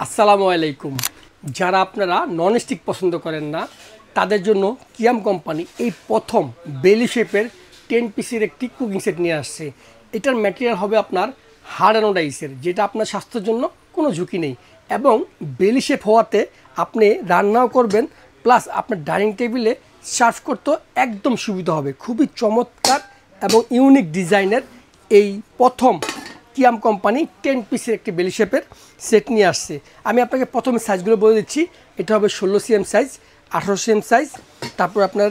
আসসালামু আলাইকুম। যারা আপনারা ননস্টিক পছন্দ করেন না তাদের জন্য কিয়াম কোম্পানি এই প্রথম বেলি শেপের 10 পিসের একটি কুকিং সেট নিয়ে আসছে। এটার ম্যাটেরিয়াল হবে আপনার হার্ড অ্যানোডাইসের, যেটা আপনার স্বাস্থ্যের জন্য কোনো ঝুঁকি নেই এবং বেলি শেপ হওয়াতে আপনি রান্নাও করবেন প্লাস আপনার ডাইনিং টেবিলে সার্ভ করতেও একদম সুবিধা হবে। খুবই চমৎকার এবং ইউনিক ডিজাইনের এই প্রথম কিয়াম কোম্পানি 10 পিসের একটি বেলি শেপের সেট নিয়ে আসছে। আমি আপনাকে প্রথমে সাইজগুলো বলে দিচ্ছি। এটা হবে 16 সিএম সাইজ, 18 সিএম সাইজ, তারপর আপনার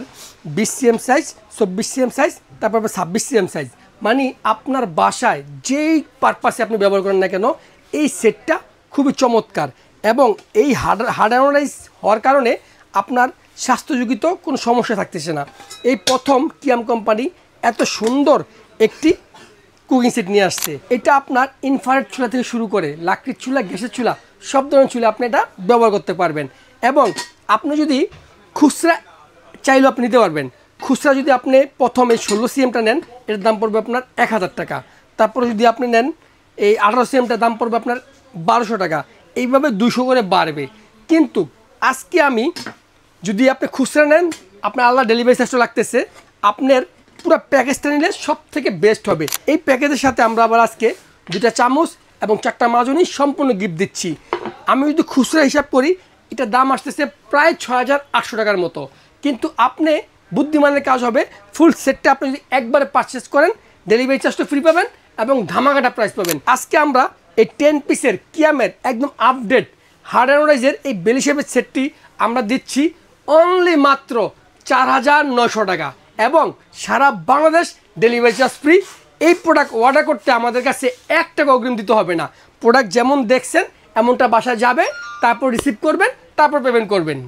20 সিএম সাইজ, 24 সিএম সাইজ, তারপর আপনার 26 সিএম সাইজ। মানে আপনার বাসায় যেই পারপাসে আপনি ব্যবহার করেন না কেন এই সেটটা খুবই চমৎকার এবং এই হার্ড অ্যানোডাইজ হওয়ার কারণে আপনার স্বাস্থ্যযোগিত কোনো সমস্যা থাকতেছে না। এই প্রথম কিয়াম কোম্পানি এত সুন্দর একটি কুকিং সেট নিয়ে আসছে। এটা আপনার ইনফ্রারেড চুলা থেকে শুরু করে লাকড়ির চুলা, গ্যাসের চুলা, সব ধরনের চুলা আপনি এটা ব্যবহার করতে পারবেন এবং আপনি যদি খুচরা চাইলেও আপনি নিতে পারবেন। খুচরা যদি আপনি প্রথমে 16 সিএমটা নেন এর দাম পড়বে আপনার 1000 টাকা। তারপরে যদি আপনি নেন এই 18 সিএমটার দাম পড়বে আপনার 1200 টাকা। এইভাবে 200 করে বাড়বে। কিন্তু আজকে আমি যদি আপনি খুচরা নেন আপনার আলাদা ডেলিভারি চার্জও লাগতেছে, আপনার পুরো প্যাকেজটা নিলে সব থেকে বেস্ট হবে। এই প্যাকেজের সাথে আমরা আবার আজকে 2টা চামচ এবং 4টা মাজনি সম্পূর্ণ গিফট দিচ্ছি। আমি যদি খুচরা হিসাব করি এটার দাম আসতেছে প্রায় 6800 টাকার মতো। কিন্তু আপনি বুদ্ধিমানের কাজ হবে ফুল সেটটা আপনি যদি একবারে পারচেস করেন ডেলিভারি চার্জটা ফ্রি পাবেন এবং ধামাকাটা প্রাইস পাবেন। আজকে আমরা এই 10 পিসের কিয়ামের একদম আপডেট হার্ড অ্যানোডাইজের এই বেলি শেপের সেটটি আমরা দিচ্ছি অনলি মাত্র 4900 টাকা এবং সারা বাংলাদেশ ডেলিভারি চার্জ ফ্রি। এই প্রোডাক্ট অর্ডার করতে আমাদের কাছে 1 টাকা অগ্রিম দিতে হবে না। প্রোডাক্ট যেমন দেখছেন এমনটা বাসায় যাবে, তারপর রিসিভ করবেন, তারপর পেমেন্ট করবেন।